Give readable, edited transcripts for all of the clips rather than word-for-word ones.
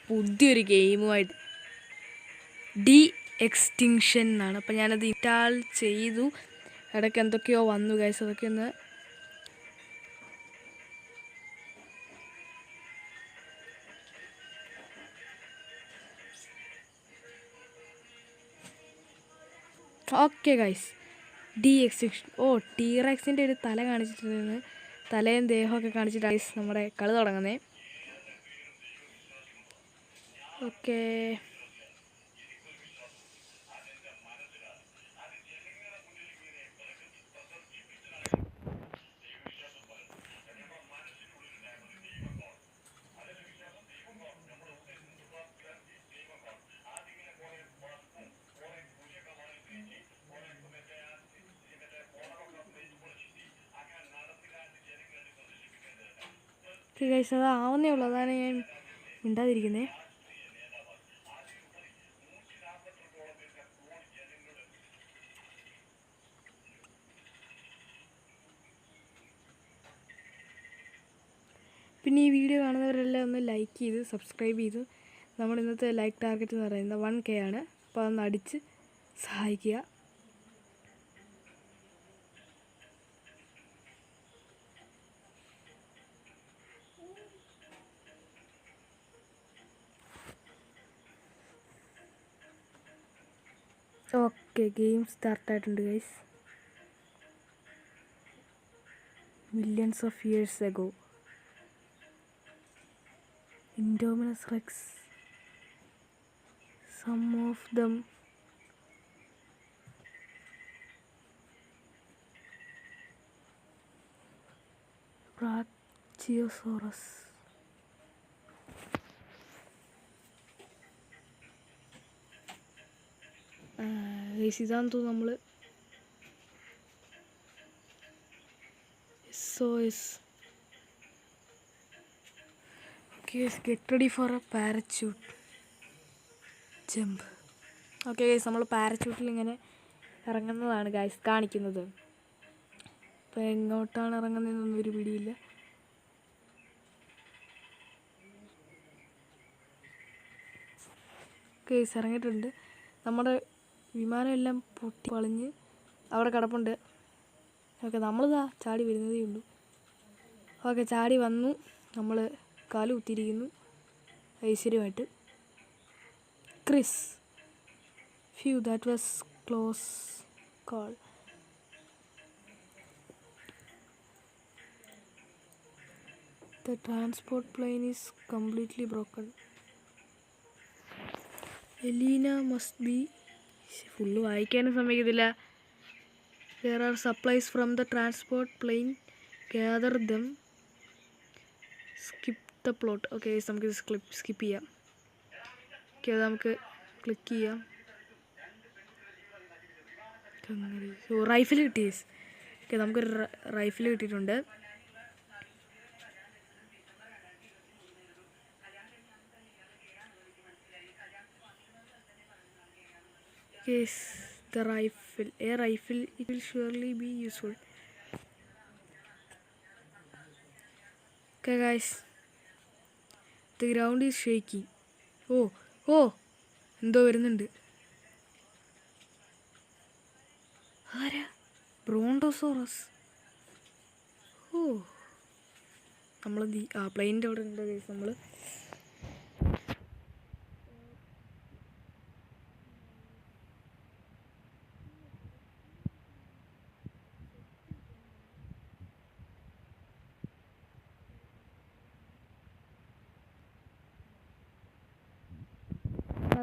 പുതിയൊരു ഗെയിമുമായിട്ട് D extinction എന്നാണ്. അപ്പോൾ ഞാനത് ഇൻസ്റ്റാൾ ചെയ്തു. ഇടയ്ക്ക് എന്തൊക്കെയോ വന്നു ഗൈസ്. അതൊക്കെ ഒന്ന് ഓക്കെ ഗൈസ്. The extinction. ടീറെക്സിൻ്റെ ഒരു തല കാണിച്ചിട്ടുണ്ടെന്ന്. തലയും ദേഹമൊക്കെ കാണിച്ചിട്ട് ഗൈസ് നമ്മുടെ കളി തുടങ്ങുന്നത്. ഓക്കെ ഗൈസ്, അത് ആവുന്നേ ഉള്ളൂ. അതാണ് ഞാൻ മിണ്ടാതിരിക്കുന്നത്. പിന്നെ ഈ വീഡിയോ കാണുന്നവരെല്ലാം ഒന്ന് ലൈക്ക് ചെയ്ത് സബ്സ്ക്രൈബ് ചെയ്ത്. നമ്മൾ ഇന്നത്തെ ലൈക്ക് ടാർഗറ്റ് എന്ന് പറയുന്നത് 1K ആണ്. അപ്പോൾ അതൊന്ന് അടിച്ച് സഹായിക്കുക. ഓക്കെ, ഗെയിം സ്റ്റാർട്ടായിട്ടുണ്ട് guys. Millions of years ago, Indominus Rex, some of them Brachiosaurus. ഇതാന്ന് തോന്നുന്നു നമ്മൾ SOS. Okay, get ready for a parachute jump. Okay guys, നമ്മൾ പാരച്യൂട്ടിൽ ഇങ്ങനെ ഇറങ്ങുന്നതാണ് ഗൈസ് കാണിക്കുന്നത്. ഇപ്പോൾ എങ്ങോട്ടാണ് ഇറങ്ങുന്നതെന്നൊന്നും ഒരു പിടിയില്ല. ഗൈസ് ഇറങ്ങിയിട്ടുണ്ട്. നമ്മുടെ വിമാനമെല്ലാം പൊട്ടി വളഞ്ഞ് അവിടെ കിടപ്പുണ്ട്. ഓക്കെ, നമ്മളിതാ ചാടി വരുന്നതേ ഉള്ളൂ. ഓക്കെ, ചാടി വന്നു. നമ്മൾ കാല് കുത്തിയിരിക്കുന്നു ഐശ്വര്യമായിട്ട്. Chris, phew, that was close call. The transport plane is completely broken. Elena must be. Full വായിക്കാനും സമ്മതിക്കത്തില്ല. There are supplies from the transport plane. Gather them. Skip the plot. Okay, നമുക്കിത് സ്കിപ്പ് ചെയ്യാം. ഓക്കെ, അത് നമുക്ക് click ചെയ്യാം. Rifle കിട്ടി. Okay, നമുക്കൊരു rifle കിട്ടിയിട്ടുണ്ട്. Yes, the rifle. A rifle, it will surely be useful. Okay guys, the ground is shaking. എന്തോ വരുന്നുണ്ട്. ആരാ? ബ്രോണ്ടോസോറസ്. നമ്മൾ പ്ലെയിനിൻ്റെ അവിടെ ഉണ്ട് ഗൈസ്. നമ്മൾ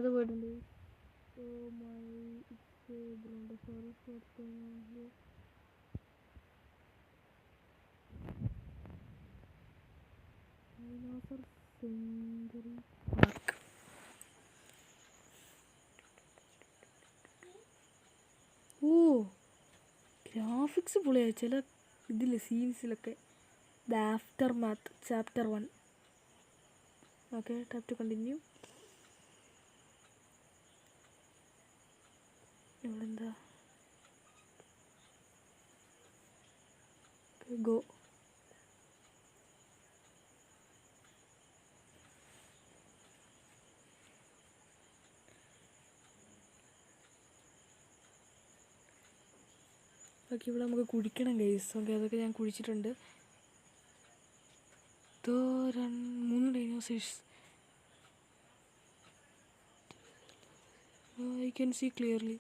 അത് പോയിട്ടുണ്ട്. Brontosaurus century park. ഗ്രാഫിക്സ് പൊളിയായി ചില ഇതിൽ സീൻസിലൊക്കെ. The aftermath chapter 1. Okay, tap to continue. ഇവിടെന്താ? ഗോ. ഓക്കെ, ഇവിടെ നമുക്ക് കുഴിക്കണം ഗൈസ്. ഓക്കെ, അതൊക്കെ ഞാൻ കുഴിച്ചിട്ടുണ്ട്. 3 dinosaurs. I can see clearly.